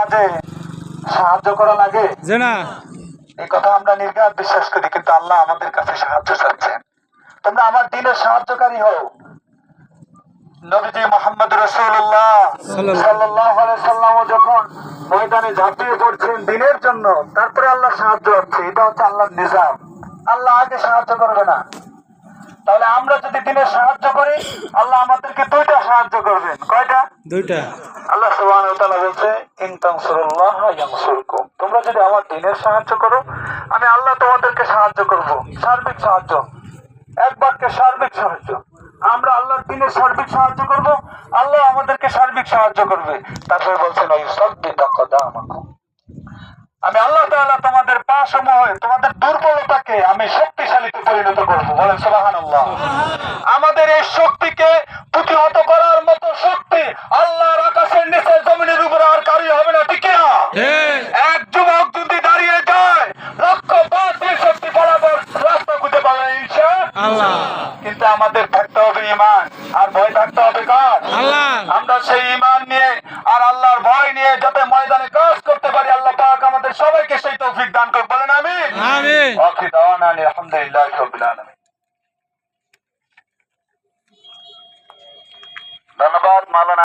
কাজে সাহায্য করা লাগে যে না এই কথা আমরা নির্ঘাত বিশ্বাস করি, কিন্তু আল্লাহ আমাদের কাছে সাহায্য চাচ্ছেন। তোমরা আমার দিনের সাহায্যকারী হও। নবীজি মুহাম্মদ রাসূলুল্লাহ সাল্লাল্লাহু আলাইহি সাল্লাম যখন ময়দানে ঝাঁপিয়ে পড়ছেন দিনের জন্য, তারপরে আল্লাহ সাহায্য হচ্ছে। এটা হচ্ছে আল্লাহর নিজাম। আল্লাহ আগে সাহায্য করবে না। তাহলে আমরা যদি দিনের সাহায্য করি, আল্লাহ আমাদেরকে দুইটা সাহায্য করবেন। কয়টা? দুইটা। আল্লাহ সুবহানাহু ওয়া তাআলা বলছে, ইন তানসুরুল্লাহ ইয়ানসুরকুম। তোমরা যদি আমার দিনের সাহায্য করো, আমি আল্লাহ তোমাদেরকে সাহায্য করব। সার্বিক সাহায্য, এক বাক্যে সার্বিক সাহায্য। আমরা আল্লাহর দিনের সার্বিক সাহায্য করব, আল্লাহ আমাদেরকে সার্বিক সাহায্য করবে। তারপরে বলছেন, ইউসাব্বিতু আকদামাকুম। আমি আল্লাহ তাআলা তোমাদের পা সমূহ, তোমাদের দুর্বলতাকে আমি শক্তিশালীতে পরিণত করব। বলেন সুবহানাল্লাহ। আমাদের এই শক্তিকে প্রতিহত করার মতো শক্তি আল্লাহর আকাশের নিচে জমিনের উপরে আর কারই হবে না, ঠিক না? এক যুবক যদি দাঁড়িয়ে যায়, লক্ষ বাতিল শক্তি বরাবর রাস্তা খুঁজে পাবে ইনশাআল্লাহ। কিন্তু আমাদের থাকতে হবে ঈমান, আর ভয় থাকতে হবে কার? আল্লাহ। আমরা সেই ঈমান নিয়ে আর আল্লাহর ভয় নিয়ে যাতে ময়দানে কাজ করতে পারি, আল্লাহ পাক আমাদের সবাইকে সেই তৌফিক দান করুন। বলেন আমিন। আমিন। ওয়া দাওয়ানা আলহামদুলিল্লাহি রাব্বিল আলামিন। ধন্যবাদ মাওলানা।